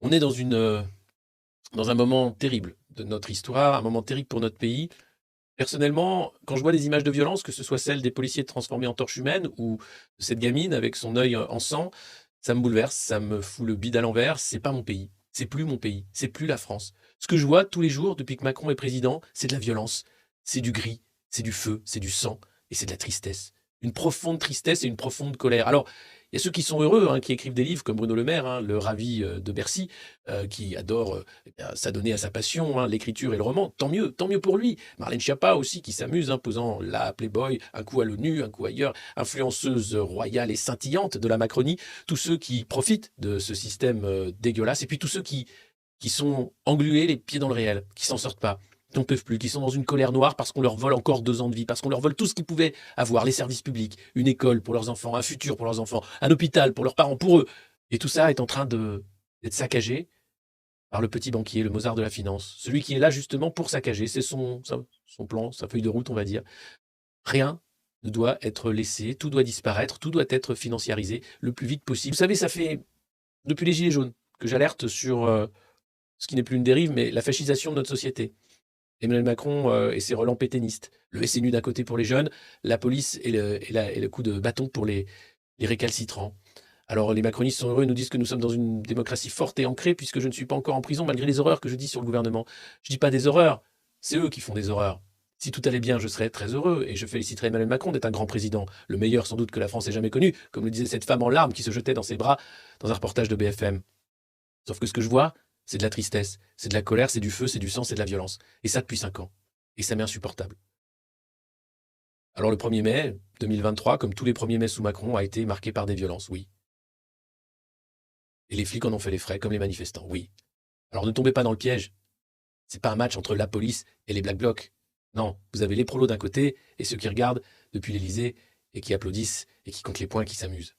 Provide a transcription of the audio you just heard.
On est dans un moment terrible de notre histoire, un moment terrible pour notre pays. Personnellement, quand je vois des images de violence, que ce soit celles des policiers transformés en torches humaines ou de cette gamine avec son œil en sang, ça me bouleverse, ça me fout le bide à l'envers. C'est pas mon pays. C'est plus mon pays. C'est plus la France. Ce que je vois tous les jours depuis que Macron est président, c'est de la violence. C'est du gris, c'est du feu, c'est du sang et c'est de la tristesse. Une profonde tristesse et une profonde colère. Alors, il y a ceux qui sont heureux, hein, qui écrivent des livres comme Bruno Le Maire, hein, le ravi de Bercy, qui adore s'adonner à sa passion, hein, l'écriture et le roman. Tant mieux pour lui. Marlène Schiappa aussi, qui s'amuse, hein, posant la Playboy, un coup à l'ONU, un coup ailleurs, influenceuse royale et scintillante de la Macronie. Tous ceux qui profitent de ce système dégueulasse, et puis tous ceux qui sont englués les pieds dans le réel, qui s'en sortent pas, qui n'en peuvent plus, qui sont dans une colère noire parce qu'on leur vole encore 2 ans de vie, parce qu'on leur vole tout ce qu'ils pouvaient avoir, les services publics, une école pour leurs enfants, un futur pour leurs enfants, un hôpital pour leurs parents, pour eux. Et tout ça est en train d'être saccagé par le petit banquier, le Mozart de la finance, celui qui est là justement pour saccager. C'est son plan, sa feuille de route, on va dire. Rien ne doit être laissé, tout doit disparaître, tout doit être financiarisé le plus vite possible. Vous savez, ça fait depuis les Gilets jaunes que j'alerte sur ce qui n'est plus une dérive, mais la fascisation de notre société. Emmanuel Macron et ses relents pétainistes. Le SNU d'un côté pour les jeunes, la police et le coup de bâton pour les récalcitrants. Alors les macronistes sont heureux, ils nous disent que nous sommes dans une démocratie forte et ancrée puisque je ne suis pas encore en prison malgré les horreurs que je dis sur le gouvernement. Je ne dis pas des horreurs, c'est eux qui font des horreurs. Si tout allait bien, je serais très heureux et je féliciterais Emmanuel Macron d'être un grand président, le meilleur sans doute que la France ait jamais connu, comme le disait cette femme en larmes qui se jetait dans ses bras dans un reportage de BFM. Sauf que ce que je vois, c'est de la tristesse, c'est de la colère, c'est du feu, c'est du sang, c'est de la violence. Et ça depuis 5 ans. Et ça m'est insupportable. Alors le 1er mai 2023, comme tous les 1er mai sous Macron, a été marqué par des violences, oui. Et les flics en ont fait les frais, comme les manifestants, oui. Alors ne tombez pas dans le piège. C'est pas un match entre la police et les Black Blocs. Non, vous avez les prolos d'un côté et ceux qui regardent depuis l'Elysée et qui applaudissent et qui comptent les points et qui s'amusent.